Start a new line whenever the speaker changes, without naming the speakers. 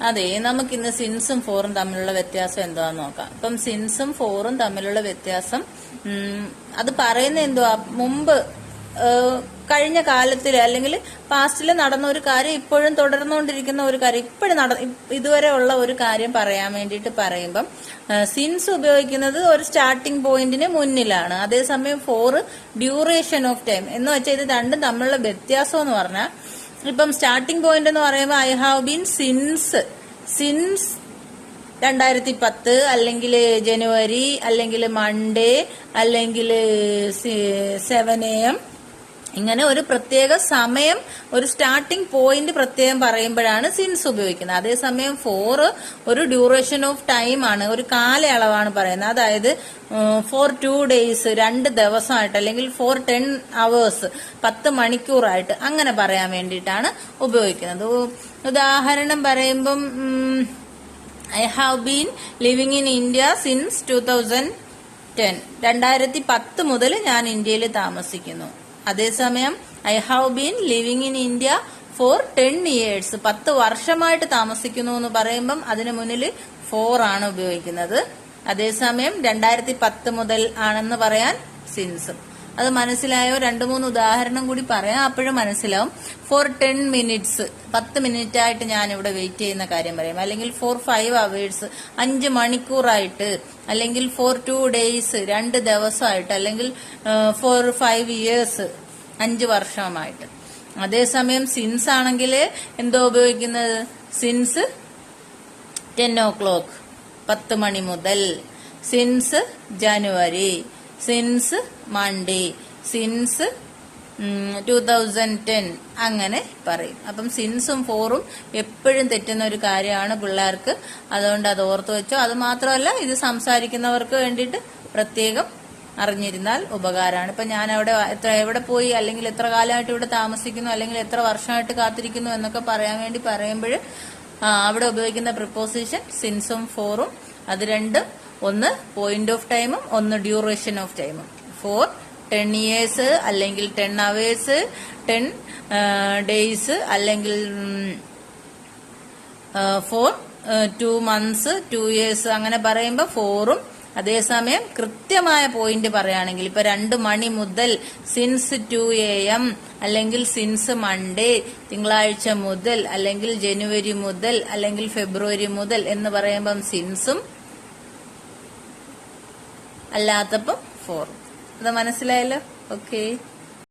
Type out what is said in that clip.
അതെ, നമുക്കിന്ന് സിൻസും ഫോറും തമ്മിലുള്ള വ്യത്യാസം എന്താന്ന് നോക്കാം. ഇപ്പം സിൻസും ഫോറും തമ്മിലുള്ള വ്യത്യാസം അത് പറയുന്ന എന്തുവാ, മുമ്പ് കഴിഞ്ഞ കാലത്തിൽ അല്ലെങ്കിൽ പാസ്റ്റിൽ നടന്ന ഒരു കാര്യം ഇപ്പോഴും തുടർന്നുകൊണ്ടിരിക്കുന്ന ഒരു കാര്യം, ഇതുവരെ ഉള്ള ഒരു കാര്യം പറയാൻ വേണ്ടിയിട്ട് പറയുമ്പം സിൻസ് ഉപയോഗിക്കുന്നത് ഒരു സ്റ്റാർട്ടിംഗ് പോയിന്റിന് മുന്നിലാണ്. അതേസമയം ഫോർ ഡ്യൂറേഷൻ ഓഫ് ടൈം എന്ന് വെച്ചാൽ ഇത് രണ്ടും തമ്മിലുള്ള വ്യത്യാസം എന്ന് പറഞ്ഞാൽ, ഇപ്പം സ്റ്റാർട്ടിംഗ് പോയിന്റ് എന്ന് പറയുമ്പോൾ ഐ ഹാവ് ബീൻ സിൻസ് 2010 അല്ലെങ്കിൽ ജനുവരി അല്ലെങ്കിൽ മൺഡേ അല്ലെങ്കിൽ 7 AM ഇങ്ങനെ ഒരു പ്രത്യേക സമയം, ഒരു സ്റ്റാർട്ടിംഗ് പോയിന്റ് പ്രത്യേകം പറയുമ്പോഴാണ് സിൻസ് ഉപയോഗിക്കുന്നത്. അതേസമയം ഫോർ ഒരു ഡ്യൂറേഷൻ ഓഫ് ടൈം ആണ്, ഒരു കാലയളവാണ് പറയുന്നത്. അതായത് ഫോർ 2 days 2 ദിവസമായിട്ട് അല്ലെങ്കിൽ ഫോർ 10 hours 10 മണിക്കൂറായിട്ട് അങ്ങനെ പറയാൻ വേണ്ടിയിട്ടാണ് ഉപയോഗിക്കുന്നത്. ഉദാഹരണം പറയുമ്പം I have been living in India since 2010. 2010 മുതൽ ഞാൻ ഇന്ത്യയിൽ താമസിക്കുന്നു. അതേസമയം I have been living in India for 10 years 10 വർഷമായിട്ട് താമസിക്കുന്നു എന്ന് പറയുമ്പം അതിന് മുന്നിൽ ഫോർ ആണ് ഉപയോഗിക്കുന്നത്. അതേസമയം 2010 മുതൽ ആണെന്ന് പറയാൻ സിൻസും. അത് മനസ്സിലായോ? 2-3 ഉദാഹരണം കൂടി പറയാം, അപ്പോഴും മനസ്സിലാവും. ഫോർ 10 minutes 10 മിനിറ്റ് ആയിട്ട് ഞാൻ ഇവിടെ വെയിറ്റ് ചെയ്യുന്ന കാര്യം പറയും. അല്ലെങ്കിൽ ഫോർ 5 hours 5 മണിക്കൂറായിട്ട്, അല്ലെങ്കിൽ ഫോർ 2 days 2 ദിവസമായിട്ട്, അല്ലെങ്കിൽ ഫോർ 5 years 5 വർഷമായിട്ട്. അതേസമയം സിൻസ് ആണെങ്കിൽ എന്തോ ഉപയോഗിക്കുന്നത്, സിൻസ് 10 o'clock 10 മണി മുതൽ, സിൻസ് ജനുവരി, സിൻസ് മൺഡേ, സിൻസ് 2010 അങ്ങനെ പറയും. അപ്പം സിൻസും ഫോറും എപ്പോഴും തെറ്റുന്ന ഒരു കാര്യമാണ് പിള്ളേർക്ക്. അതുകൊണ്ട് അത് ഓർത്തു വെച്ചോ. അത് മാത്രമല്ല, ഇത് സംസാരിക്കുന്നവർക്ക് വേണ്ടിയിട്ട് പ്രത്യേകം അറിഞ്ഞിരുന്നാൽ ഉപകാരമാണ്. ഇപ്പൊ ഞാൻ എവിടെ പോയി, അല്ലെങ്കിൽ എത്ര കാലമായിട്ട് ഇവിടെ താമസിക്കുന്നു, അല്ലെങ്കിൽ എത്ര വർഷമായിട്ട് കാത്തിരിക്കുന്നു എന്നൊക്കെ പറയാൻ വേണ്ടി പറയുമ്പോൾ അവിടെ ഉപയോഗിക്കുന്ന പ്രിപ്പോസിഷൻ സിൻസും ഫോറും, അത് രണ്ടും ഒന്ന് പോയിന്റ് ഓഫ് ടൈമും ഒന്ന് ഡ്യൂറേഷൻ ഓഫ് ടൈമും. ഫോർ 10 years അല്ലെങ്കിൽ 10 hours 10 days അല്ലെങ്കിൽ ഫോർ 2 months 2 years അങ്ങനെ പറയുമ്പോൾ ഫോറും. അതേസമയം കൃത്യമായ പോയിന്റ് പറയുകയാണെങ്കിൽ, ഇപ്പൊ 2 മണി മുതൽ സിൻസ് 2 AM അല്ലെങ്കിൽ സിൻസ് മൺഡേ തിങ്കളാഴ്ച മുതൽ, അല്ലെങ്കിൽ ജനുവരി മുതൽ, അല്ലെങ്കിൽ ഫെബ്രുവരി മുതൽ എന്ന് പറയുമ്പം സിൻസും, അല്ലാത്തപ്പം ഫോറും. അത് മനസ്സിലായല്ലോ? ഓക്കെ.